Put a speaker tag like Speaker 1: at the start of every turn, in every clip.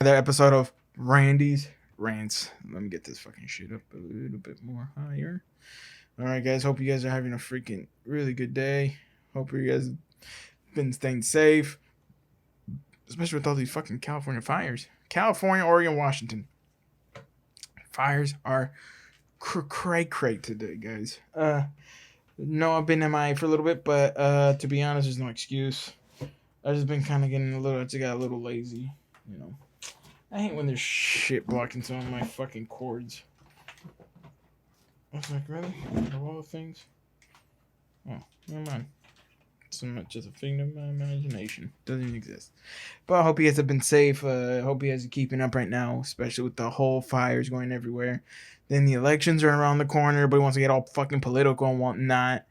Speaker 1: Another episode of Randy's Rants. Let me get this fucking shit up a little bit more higher. All right, guys. Hope you guys are having a freaking really good day. Hope you guys been staying safe, especially with all these fucking California fires. California, Oregon, Washington. Fires are cray cray today, guys. No, I've been MIA for a little bit, but to be honest, there's no excuse. I've just been kind of getting a little. I just got a little lazy, you know. I hate when there's shit blocking some of my fucking cords. I was like, really? Of all the things? Oh, never mind. So much as a thing of my imagination. Doesn't even exist. But I hope you guys have been safe. I hope you guys are keeping up right now, especially with the whole fires going everywhere. Then the elections are around the corner. Everybody wants to get all fucking political and whatnot.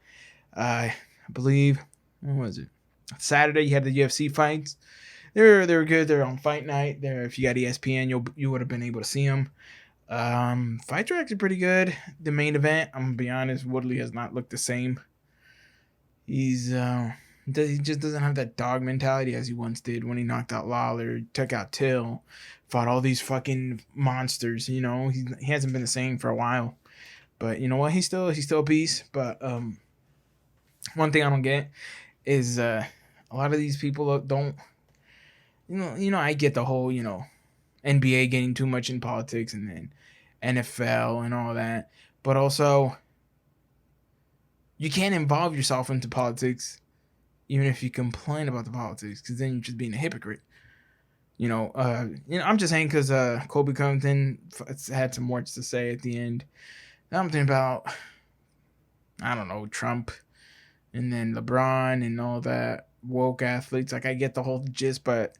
Speaker 1: I believe, what was it? Saturday, you had the UFC fights. They were good. They're on fight night. There, if you got ESPN, you would have been able to see them. Fights are actually pretty good. The main event, I'm gonna be honest, Woodley has not looked the same. He just doesn't have that dog mentality as he once did when he knocked out Lawler, took out Till, fought all these fucking monsters. You know, he hasn't been the same for a while. But you know what? He's still a beast. But one thing I don't get is a lot of these people don't. I get the whole, NBA getting too much in politics and then NFL and all that. But also, you can't involve yourself into politics, even if you complain about the politics, because then you're just being a hypocrite. I'm just saying because Kobe Covington had some words to say at the end. Something about, I don't know, Trump and then LeBron and all that woke athletes. Like, I get the whole gist, but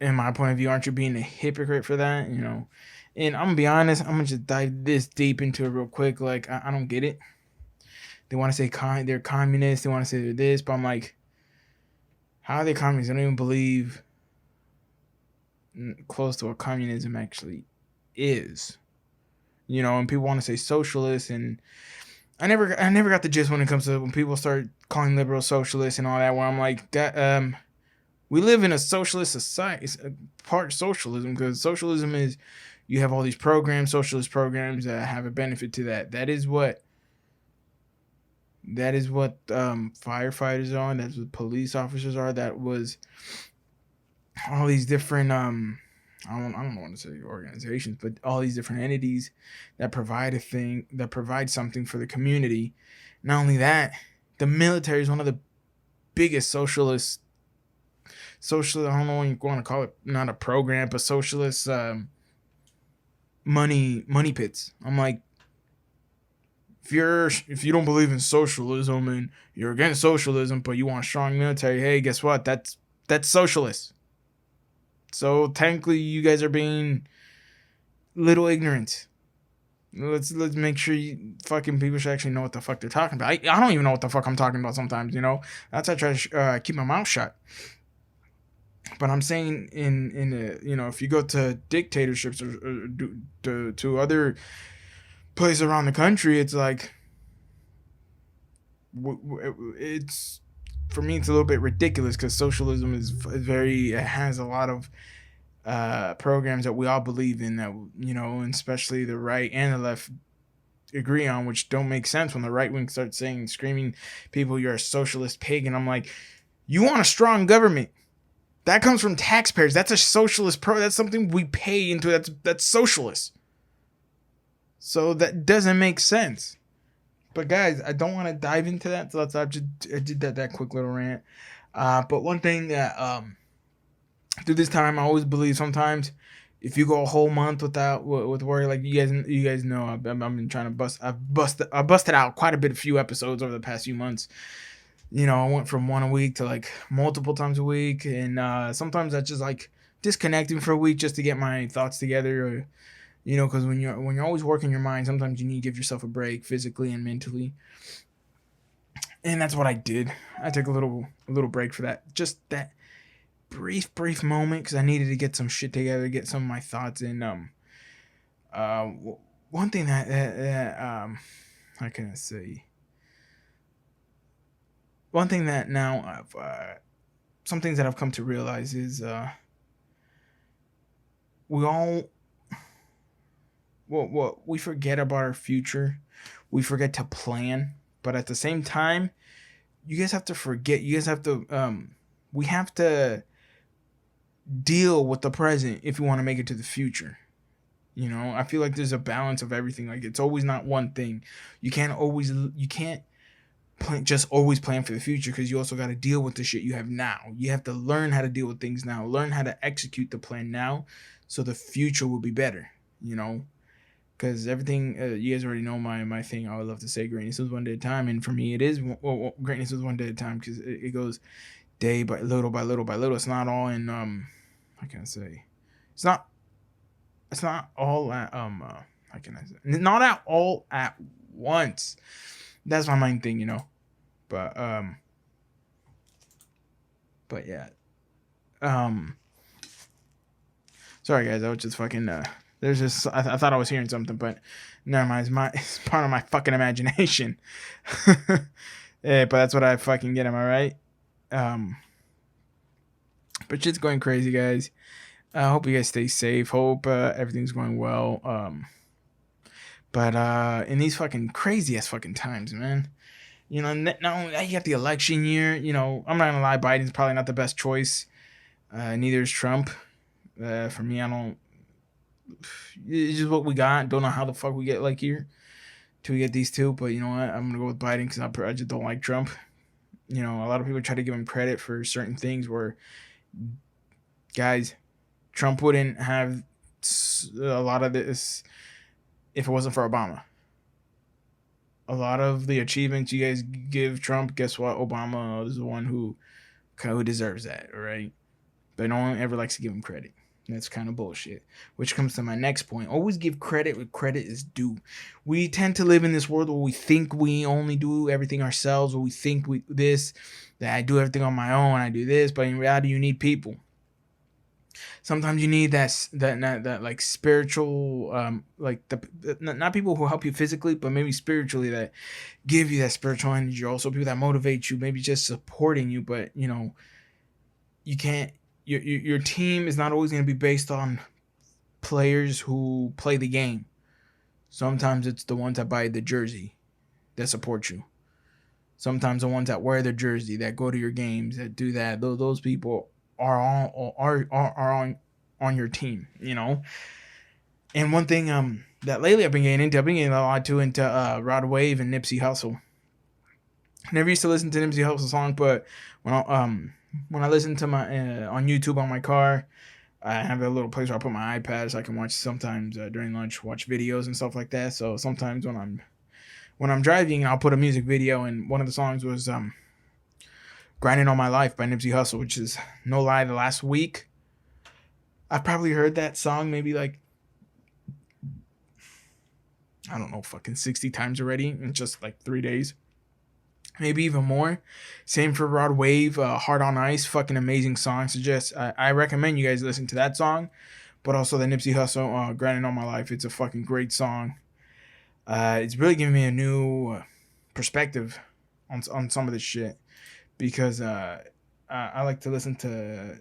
Speaker 1: in my point of view, aren't you being a hypocrite for that? And I'm gonna be honest, I'm gonna just dive this deep into it real quick. Like, I don't get it. They want to say they're communists. They want to say they're this, but I'm like, how are they communists? I don't even believe close to what communism actually is. And people want to say socialist, and I never got the gist when it comes to when people start calling liberals socialists and all that. Where I'm like, that we live in a socialist society. It's part socialism, because socialism is you have all these programs, socialist programs that have a benefit to that. That is what firefighters are. That's what police officers are. That was all these different I don't want to say organizations, but all these different entities that provide something for the community. Not only that, the military is one of the biggest socialist, I don't know what you want to call it, not a program, but socialist money pits. I'm like, if you don't believe in socialism and you're against socialism, but you want a strong military, hey, guess what? That's socialist. So technically, you guys are being little ignorant. Let's make sure you fucking people should actually know what the fuck they're talking about. I don't even know what the fuck I'm talking about sometimes. That's why I try to keep my mouth shut. But I'm saying if you go to dictatorships or to other places around the country, it's like it's for me it's a little bit ridiculous, because socialism is it has a lot of programs that we all believe in, that and especially the right and the left agree on, which don't make sense when the right wing starts screaming people, you're a socialist pig. And I'm like, you want a strong government that comes from taxpayers. That's a socialist that's something we pay into. That's socialist. So that doesn't make sense. But guys, I don't want to dive into that, so I did that quick little rant. But one thing that through this time, I always believe sometimes if you go a whole month without with worry, like you guys know, I've been trying to I busted out quite a few episodes over the past few months. I went from one a week to like multiple times a week, and sometimes I just like disconnecting for a week just to get my thoughts together. Or, because when you're always working your mind, sometimes you need to give yourself a break physically and mentally. And that's what I did. I took a little break for that. Just that brief moment, because I needed to get some shit together, get some of my thoughts in. One thing that how can I say? One thing that now some things that I've come to realize is we all we forget about our future. We forget to plan, but at the same time, you guys have to forget. You guys have to we have to deal with the present if you want to make it to the future. You know, I feel like there's a balance of everything. Like it's always not one thing. You can't just always plan for the future, because you also got to deal with the shit you have now. You have to learn how to deal with things now. Learn how to execute the plan now, so the future will be better. You know, because everything you guys already know my thing. I would love to say greatness is one day at a time, and for me it is greatness is one day at a time, because it goes day by little by little by little. It's not all in how can I say? It's not all at how can I say? Not at all at once. That's my main thing, you know. But yeah. Um Sorry guys, I was just fucking there's just I thought I was hearing something, but never mind. It's part of my fucking imagination. Yeah, but that's what I fucking get, am I right? But shit's going crazy, guys. I hope you guys stay safe. Hope everything's going well. But in these fucking crazy ass fucking times, man. You know, now you got the election year. You know, I'm not gonna lie, Biden's probably not the best choice. Neither is Trump. For me, I don't. It's just what we got. Don't know how the fuck we get like here till we get these two. But you know what? I'm gonna go with Biden because I just don't like Trump. You know, a lot of people try to give him credit for certain things where, guys, Trump wouldn't have a lot of this if it wasn't for Obama. A lot of the achievements you guys give Trump, guess what? Obama is the one who deserves that, all right? But no one ever likes to give him credit. That's kind of bullshit. Which comes to my next point. Always give credit where credit is due. We tend to live in this world where we think we only do everything ourselves, where we think that I do everything on my own, I do this, but in reality, you need people. Sometimes you need that like spiritual, like not people who help you physically, but maybe spiritually, that give you that spiritual energy. Also, people that motivate you, maybe just supporting you. But you know, you can't. Your team is not always going to be based on players who play the game. Sometimes it's the ones that buy the jersey that support you. Sometimes the ones that wear the jersey, that go to your games, that do that. Those people are on your team, you know. And one thing that lately I've been getting a lot too into Rod Wave and Nipsey Hussle. Never used to listen to Nipsey Hussle song, but when I listen to my on YouTube on my car, I have a little place where I put my iPad so I can watch sometimes during lunch, watch videos and stuff like that. So sometimes when I'm driving, I'll put a music video, and one of the songs was "Grinding All My Life" by Nipsey Hussle, which is, no lie, the last week I've probably heard that song maybe like, I don't know, fucking 60 times already in just like 3 days. Maybe even more. Same for Rod Wave, Heart on Ice, fucking amazing song. I recommend you guys listen to that song, but also the Nipsey Hussle, Grinding All My Life. It's a fucking great song. It's really giving me a new perspective on some of this shit, because I like to listen to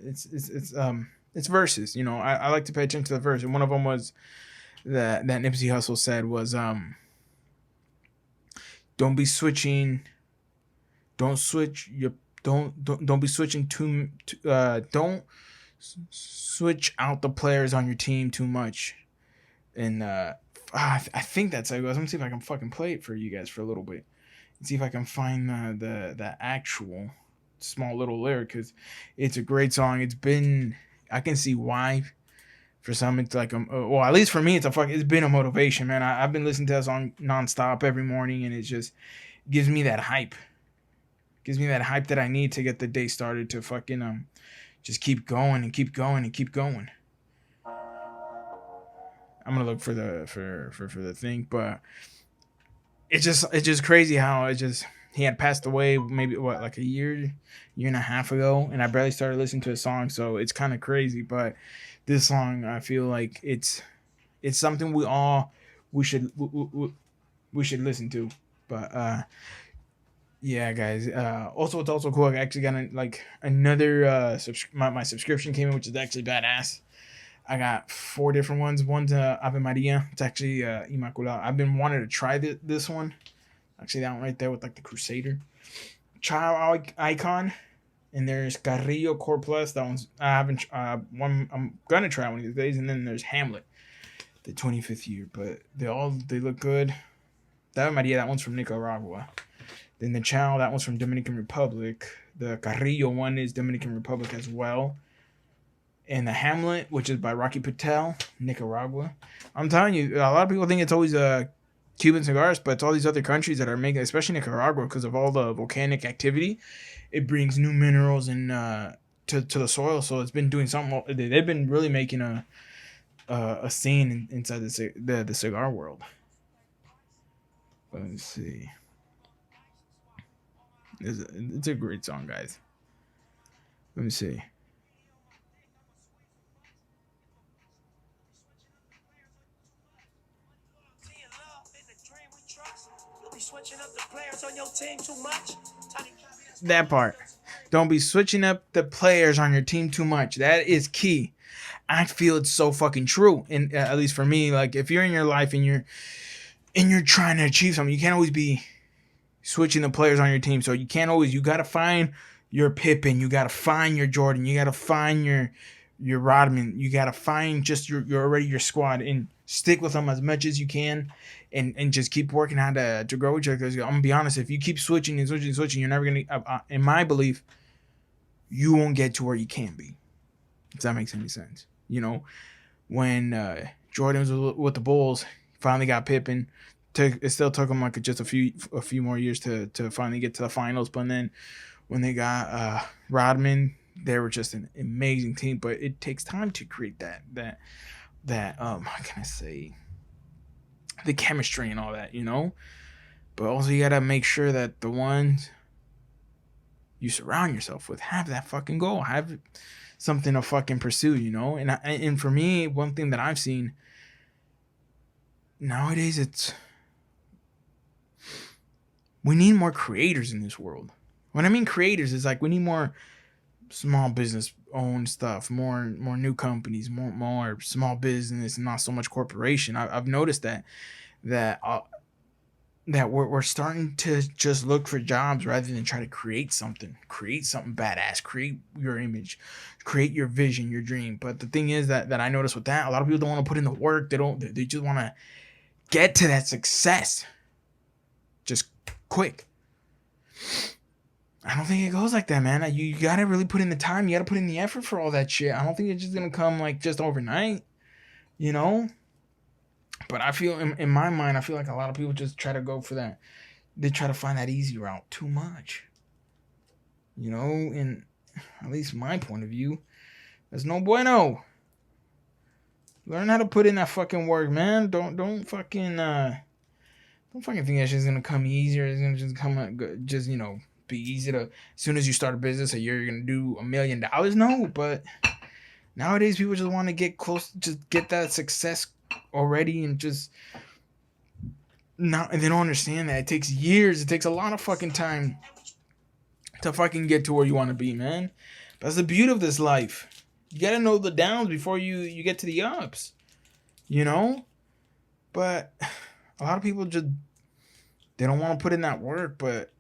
Speaker 1: it's verses. You know, I like to pay attention to the verse, and one of them was that Nipsey Hussle said was don't be switching. Don't switch your don't be switching don't switch out the players on your team too much. And I think that's how it goes. Let me see if I can fucking play it for you guys for a little bit and see if I can find the actual small little lyric, because it's a great song. I can see why for some it's like well, at least for me it's been a motivation, man. I've been listening to that song nonstop every morning, and it just gives me that hype. Gives me that hype that I need to get the day started, to fucking just keep going and keep going and keep going. I'm gonna look for the thing, but it's just crazy how he had passed away maybe like a year and a half ago, and I barely started listening to a song, so it's kind of crazy. But this song, I feel like it's something we should listen to. But yeah, guys. Also, it's also cool. I actually got another my subscription came in, which is actually badass. I got 4 different ones. One's Ave Maria. It's actually Immaculada. I've been wanting to try this one. Actually, that one right there with like the Crusader child icon. And there's Carrillo Core Plus. That one's I haven't one. I'm gonna try one of these days. And then there's Hamlet, the 25th year. But they look good. That Maria, that one's from Nicaragua. Then the Chow, that one's from Dominican Republic. The Carrillo one is Dominican Republic as well. And the Hamlet, which is by Rocky Patel, Nicaragua. I'm telling you, a lot of people think it's always Cuban cigars, but it's all these other countries that are making, especially Nicaragua, because of all the volcanic activity. It brings new minerals and to the soil, so it's been doing something. They've been really making a scene inside the cigar world. Let's see. It's a great song, guys. Let me see. That part. Don't be switching up the players on your team too much. That is key. I feel it's so fucking true. And at least for me, like if you're in your life and you're trying to achieve something, you can't always be switching the players on your team. So you can't always. You gotta find your Pippen. You gotta find your Jordan. You gotta find your Rodman. You gotta find just your squad and stick with them as much as you can, and just keep working how to grow each other. Because I'm gonna be honest, if you keep switching and switching and switching, you're never gonna. In my belief, you won't get to where you can be. If that makes any sense, you know, when Jordan was with the Bulls, finally got Pippen. It still took him like just a few more years to finally get to the finals. But then when they got Rodman, they were just an amazing team. But it takes time to create that how can I say, the chemistry and all that, you know. But also you gotta make sure that the ones you surround yourself with have that fucking goal, have something to fucking pursue, you know. And for me, one thing that I've seen nowadays, we need more creators in this world. When I mean creators, is like we need more small business owned stuff, more new companies, more small business, and not so much corporation. I've noticed that we're starting to just look for jobs rather than try to create something badass, create your image, create your vision, your dream. But the thing is that I noticed with that, a lot of people don't want to put in the work. They just want to get to that success just quick. I don't think it goes like that, man. You gotta really put in the time. You gotta put in the effort for all that shit. I don't think it's just gonna come like just overnight, you know. But I feel in my mind, I feel like a lot of people just try to go for that. They try to find that easy route too much, you know. In at least my point of view, there's no bueno. Learn how to put in that fucking work, man. Don't fucking think that shit's gonna come easier. It's gonna just come just, you know, be easy to, as soon as you start a business a year you're gonna do $1 million. No, but nowadays people just want to get close, just get that success already, and just not, and they don't understand that it takes years, it takes a lot of fucking time to fucking get to where you want to be, man. That's the beauty of this life. You gotta know the downs before you get to the ups, you know. But a lot of people just, they don't want to put in that work. But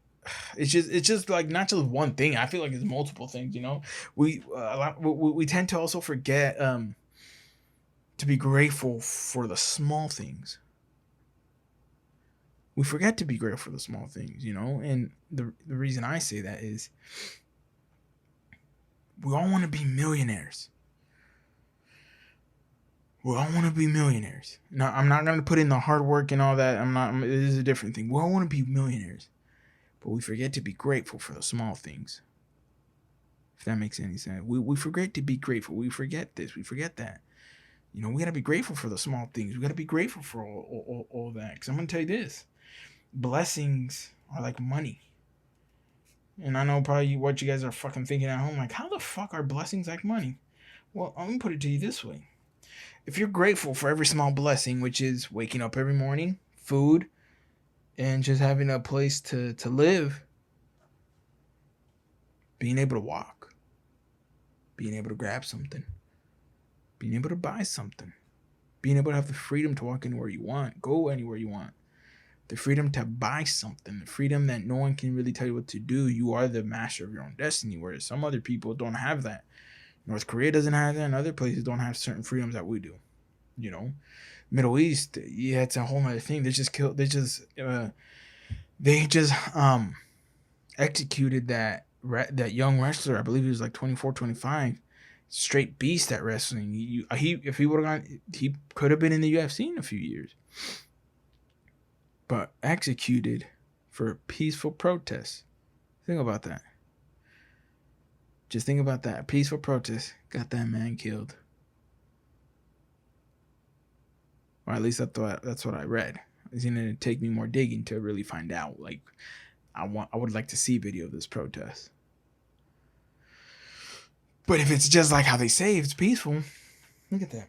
Speaker 1: it's just like not just one thing. I feel like it's multiple things, you know. We tend to also forget to be grateful for the small things. We forget to be grateful for the small things, you know. And the reason I say that is we all want to be millionaires. We all want to be millionaires. Now, I'm not going to put in the hard work and all that. It is a different thing. We all want to be millionaires. But we forget to be grateful for the small things. If that makes any sense. We forget to be grateful. We forget this. We forget that. You know, we got to be grateful for the small things. We got to be grateful for all that. Because I'm going to tell you this. Blessings are like money. And I know probably what you guys are fucking thinking at home. Like, how the fuck are blessings like money? Well, I'm going to put it to you this way. If you're grateful for every small blessing, which is waking up every morning, food, and just having a place to live, being able to walk, being able to grab something, being able to buy something, being able to have the freedom to walk anywhere you want, go anywhere you want, the freedom to buy something, the freedom that no one can really tell you what to do. You are the master of your own destiny, whereas some other people don't have that. North Korea doesn't have that, and other places don't have certain freedoms that we do. You know, Middle East, yeah, it's a whole other thing. They just executed that young wrestler. I believe he was like 24, 25. Straight beast at wrestling. If he would have gone, he could have been in the UFC in a few years. But executed for a peaceful protest. Think about that. Just think about that. A peaceful protest got that man killed. Or at least that's what I read. It's gonna take me more digging to really find out. Like, I would like to see video of this protest. But if it's just like how they say, if it's peaceful, look at that.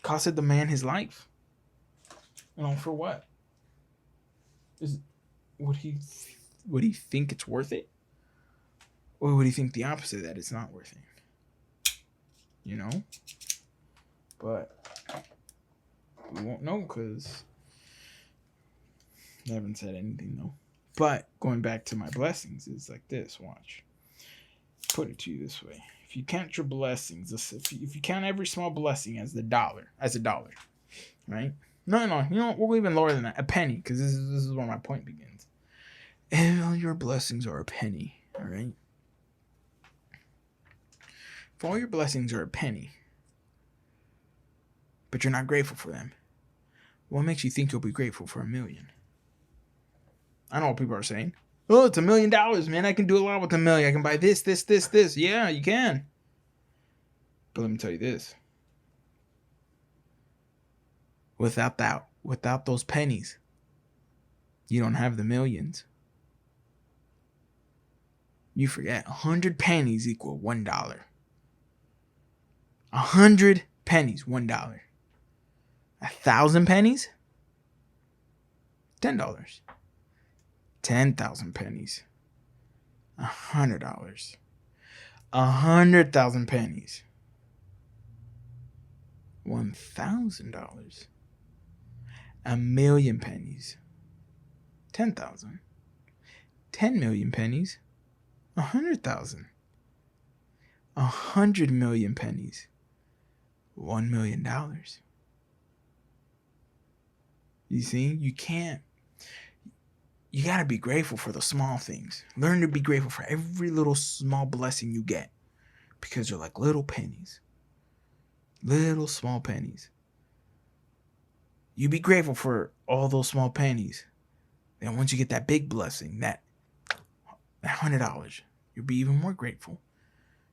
Speaker 1: Costed the man his life. For what? Would he think it's worth it? Or would he think the opposite, that it's not worth it? But we won't know because I haven't said anything though. But going back to my blessings, it's like this. Watch. Put it to you this way: if you count your blessings, if you count every small blessing as a dollar, right? No, we'll go even lower than that, a penny, because this is where my point begins. And all your blessings are a penny, all right? If all your blessings are a penny, but you're not grateful for them, what makes you think you'll be grateful for $1 million? I know what people are saying. Oh, it's $1 million, man. I can do a lot with $1 million. I can buy this. Yeah, you can. But let me tell you this. Without those pennies, you don't have the millions. You forget, 100 pennies equal $1. 100 pennies, $1. 1,000 pennies, $10. 10,000 pennies, $100. 100,000 pennies, $1,000. 1,000,000 pennies, 10,000. 10 million pennies, 100,000. 100 million pennies, $1 million. You see, you gotta be grateful for the small things. Learn to be grateful for every little small blessing you get, because they're like little pennies. Little small pennies. You be grateful for all those small pennies. And once you get that big blessing, that $100, you'll be even more grateful.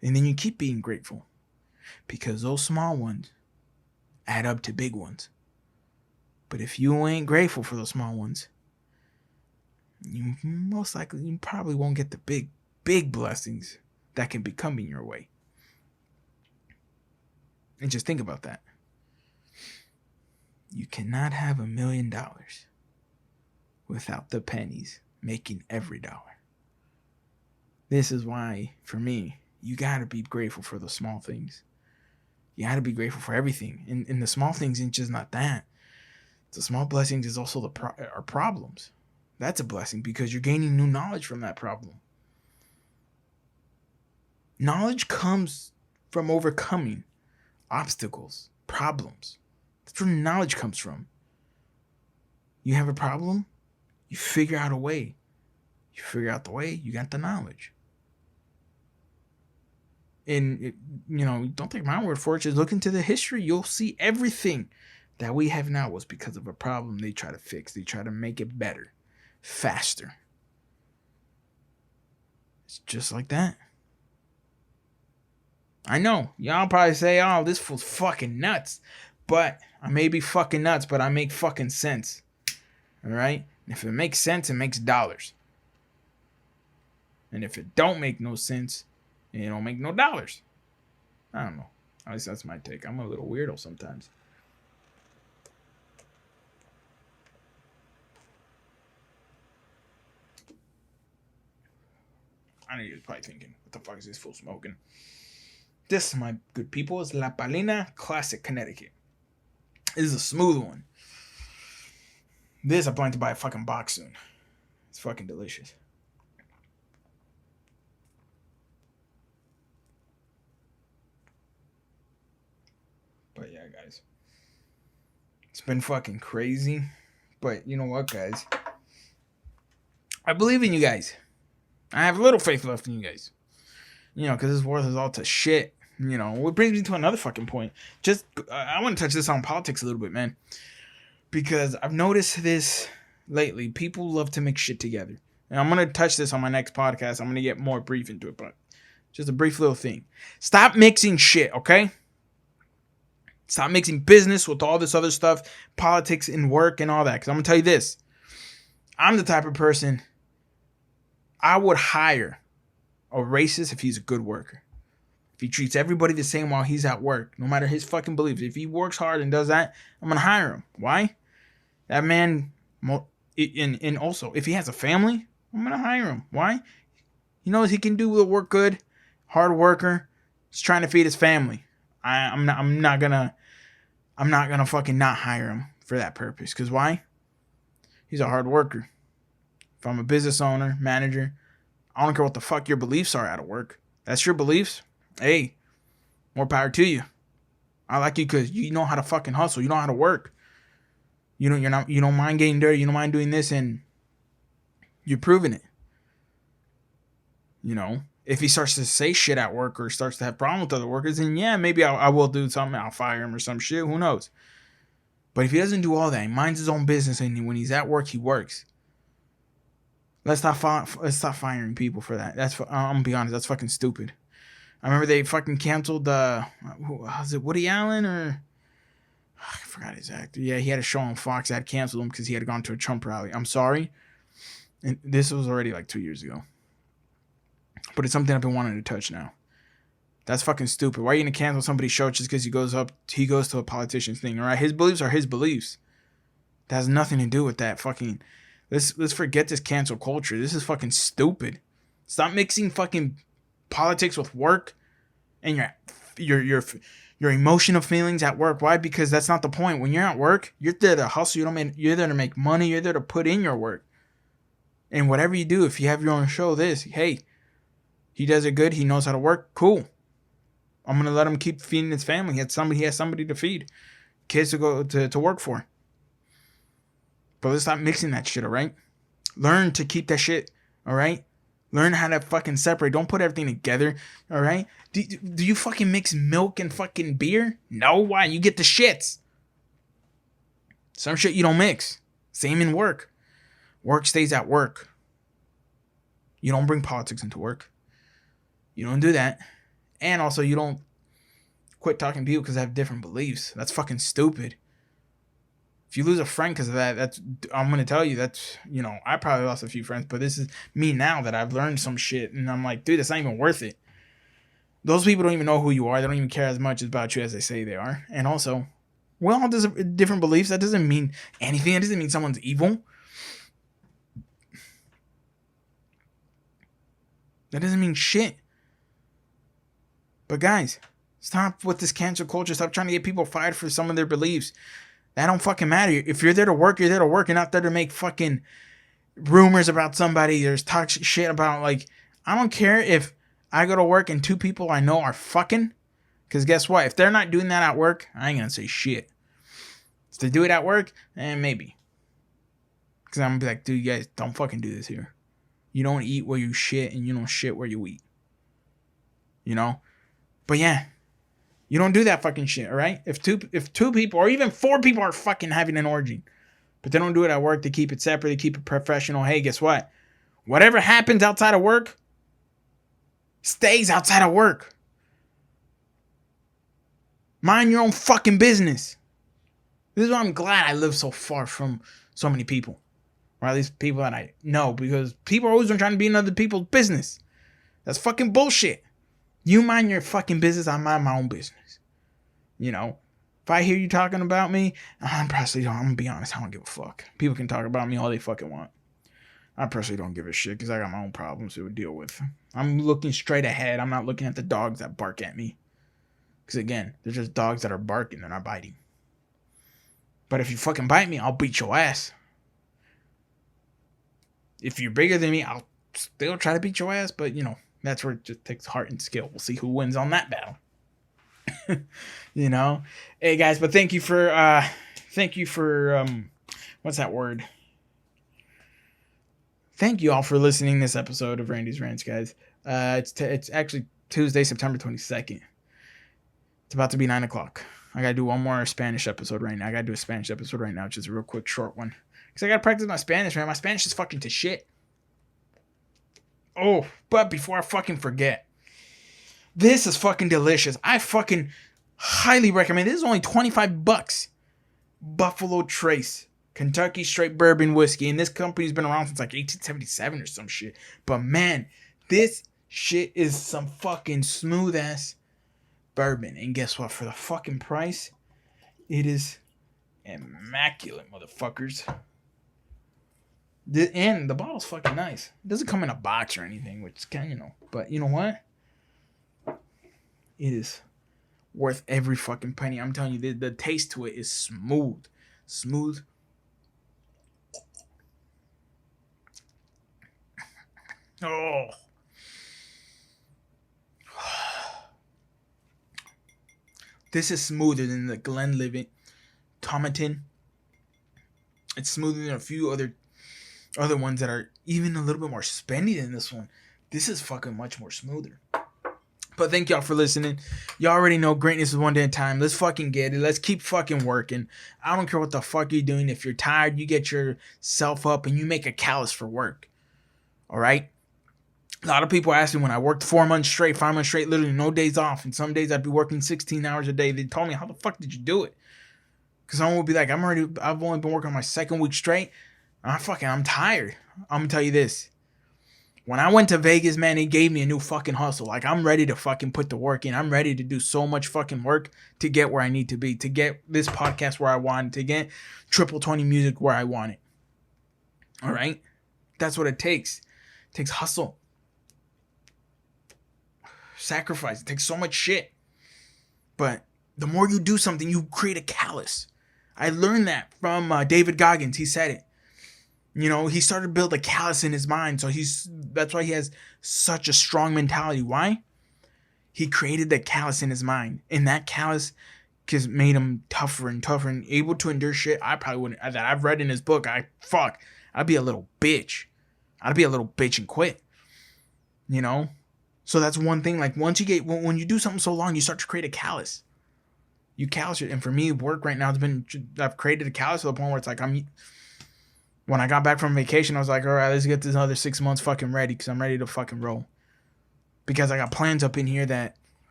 Speaker 1: And then you keep being grateful, because those small ones add up to big ones. But if you ain't grateful for those small ones, you probably won't get the big blessings that can be coming your way. And just think about that. You cannot have $1 million without the pennies making every dollar. This is why, for me, you gotta be grateful for the small things. You gotta be grateful for everything. And the small things ain't just not that. The small blessings is also our problems. That's a blessing, because you're gaining new knowledge from that problem. Knowledge comes from overcoming obstacles, problems. That's where knowledge comes from. You have a problem, you figure out a way. You figure out the way, you got the knowledge. And, don't take my word for it. Just look into the history. You'll see everything that we have now was because of a problem they try to fix. They try to make it better, faster. It's just like that. I know. Y'all probably say, oh, this fool's fucking nuts. But I may be fucking nuts, but I make fucking sense. All right? And if it makes sense, it makes dollars. And if it don't make no sense, it don't make no dollars. I don't know. At least that's my take. I'm a little weirdo sometimes. I know you're probably thinking, what the fuck is this fool smoking? This, my good people, is La Palina Classic Connecticut. This is a smooth one. This, I plan to buy a fucking box soon. It's fucking delicious. But yeah, guys. It's been fucking crazy. But you know what, guys? I believe in you guys. I have a little faith left in you guys. You know, because this world is all to shit. You know, what brings me to another fucking point. Just, I want to touch this on politics a little bit, man. Because I've noticed this lately. People love to mix shit together. And I'm going to touch this on my next podcast. I'm going to get more brief into it, but just a brief little thing. Stop mixing shit, okay? Stop mixing business with all this other stuff, politics and work and all that. Because I'm going to tell you this. I'm the type of person, I would hire a racist if he's a good worker. If he treats everybody the same while he's at work, no matter his fucking beliefs. If he works hard and does that, I'm going to hire him. Why? That man, and also, if he has a family, I'm going to hire him. Why? He knows he can do the work good, hard worker. He's trying to feed his family. I'm not gonna fucking not hire him for that purpose. Because why? He's a hard worker. If I'm a business owner, manager, I don't care what the fuck your beliefs are out of work. That's your beliefs. Hey, more power to you. I like you because you know how to fucking hustle. You know how to work. You don't mind getting dirty. You don't mind doing this, and you're proving it. You know, if he starts to say shit at work or starts to have problems with other workers, then yeah, maybe I will do something. I'll fire him or some shit. Who knows? But if he doesn't do all that, he minds his own business, and when he's at work, he works. Let's stop firing people for that. I'm gonna be honest. That's fucking stupid. I remember they fucking canceled was it Woody Allen or I forgot his actor. Yeah, he had a show on Fox that had canceled him because he had gone to a Trump rally. I'm sorry. And this was already like 2 years ago. But it's something I've been wanting to touch now. That's fucking stupid. Why are you gonna cancel somebody's show just because he goes to a politician's thing? All right, his beliefs are his beliefs. That has nothing to do with that fucking. Let's forget this cancel culture. This is fucking stupid. Stop mixing fucking politics with work and your emotional feelings at work. Why? Because that's not the point. When you're at work, you're there to hustle. You're there to make money. You're there to put in your work. And whatever you do, if you have your own show, hey, he does it good. He knows how to work. Cool. I'm gonna let him keep feeding his family. He has somebody to feed, kids to go to work for. But let's stop mixing that shit. All right. Learn to keep that shit. All right. Learn how to fucking separate. Don't put everything together. All right. Do you fucking mix milk and fucking beer? No. Why? You get the shits. Some shit you don't mix. Same in work. Work stays at work. You don't bring politics into work. You don't do that. And also, you don't quit talking to people because they have different beliefs. That's fucking stupid. If you lose a friend because of that, I'm going to tell you, I probably lost a few friends, but this is me now that I've learned some shit, and I'm like, dude, that's not even worth it. Those people don't even know who you are. They don't even care as much about you as they say they are. And also, we all have different beliefs. That doesn't mean anything. That doesn't mean someone's evil. That doesn't mean shit. But guys, stop with this cancel culture. Stop trying to get people fired for some of their beliefs. That don't fucking matter. If you're there to work, you're there to work. You're not there to make fucking rumors about somebody. There's toxic shit about, I don't care if I go to work and two people I know are fucking. Because guess what? If they're not doing that at work, I ain't going to say shit. If they do it at work, maybe. Because I'm going to be like, dude, you guys don't fucking do this here. You don't eat where you shit, and you don't shit where you eat. You know? But yeah. You don't do that fucking shit, all right? If two people or even 4 people are fucking having an orgy, but they don't do it at work, they keep it separate, they keep it professional. Hey, guess what? Whatever happens outside of work stays outside of work. Mind your own fucking business. This is why I'm glad I live so far from so many people. Or at least people that I know, because people are always trying to be in other people's business. That's fucking bullshit. You mind your fucking business, I mind my own business. You know, if I hear you talking about me, I'm gonna be honest, I don't give a fuck. People can talk about me all they fucking want. I personally don't give a shit because I got my own problems to deal with. I'm looking straight ahead. I'm not looking at the dogs that bark at me. Because again, they're just dogs that are barking, they're not biting. But if you fucking bite me, I'll beat your ass. If you're bigger than me, I'll still try to beat your ass. But you know, that's where it just takes heart and skill. We'll see who wins on that battle. You know, hey guys, but thank you for what's that word? Thank you all for listening to this episode of Randy's Rants, guys. It's actually Tuesday, September 22nd. It's about to be 9 o'clock. I gotta do one more Spanish episode right now. I gotta do a Spanish episode right now, which is a real quick, short one. Because I gotta practice my Spanish, man. My Spanish is fucking to shit. Oh, but before I fucking forget, this is fucking delicious. I fucking highly recommend. This is only $25. Buffalo Trace Kentucky Straight Bourbon Whiskey. And this company's been around since like 1877 or some shit. But man, this shit is some fucking smooth ass bourbon. And guess what? For the fucking price, it is immaculate, motherfuckers. And the bottle's fucking nice. It doesn't come in a box or anything, which is kind of, but you know what? It is worth every fucking penny. I'm telling you, the taste to it is smooth. Smooth. Oh. This is smoother than the Glenlivet Tomatin. It's smoother than a few other ones that are even a little bit more spendy than this one. This is fucking much more smoother. But thank y'all for listening. Y'all already know greatness is one day at a time. Let's fucking get it. Let's keep fucking working. I don't care what the fuck you're doing. If you're tired, you get yourself up and you make a callus for work. All right? A lot of people ask me when I worked 4 months straight, 5 months straight, literally no days off. And some days I'd be working 16 hours a day. They told me, how the fuck did you do it? Because someone would be like, I've only been working my second week straight. I'm tired. I'm going to tell you this. When I went to Vegas, man, it gave me a new fucking hustle. Like, I'm ready to fucking put the work in. I'm ready to do so much fucking work to get where I need to be, to get this podcast where I want it, to get Triple 20 music where I want it. All right? That's what it takes. It takes hustle. Sacrifice. It takes so much shit. But the more you do something, you create a callus. I learned that from David Goggins. He said it. You know, he started to build a callus in his mind. So that's why he has such a strong mentality. Why? He created that callus in his mind. And that callus just made him tougher and tougher and able to endure shit I probably wouldn't. That I've read in his book. I'd be a little bitch. I'd be a little bitch and quit. You know? So that's one thing. Like, when you do something so long, you start to create a callus. You callus it. And for me, work right now I've created a callus to the point where it's like when I got back from vacation, I was like, all right, let's get this other 6 months fucking ready because I'm ready to fucking roll. Because I got plans up in here that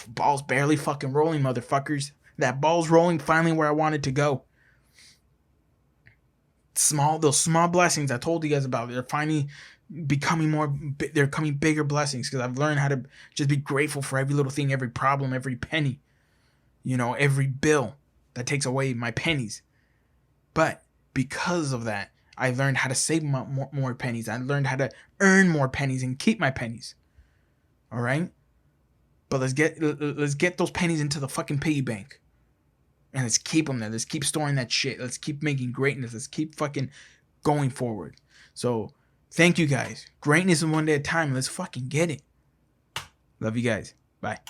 Speaker 1: ball's barely fucking rolling, motherfuckers. That ball's rolling finally where I want it to go. Those small blessings I told you guys about, they're finally they're becoming bigger blessings because I've learned how to just be grateful for every little thing, every problem, every penny. You know, every bill that takes away my pennies. But because of that, I learned how to save more pennies. I learned how to earn more pennies and keep my pennies. All right? But let's get those pennies into the fucking piggy bank. And let's keep them there. Let's keep storing that shit. Let's keep making greatness. Let's keep fucking going forward. So, thank you guys. Greatness in one day at a time. Let's fucking get it. Love you guys. Bye.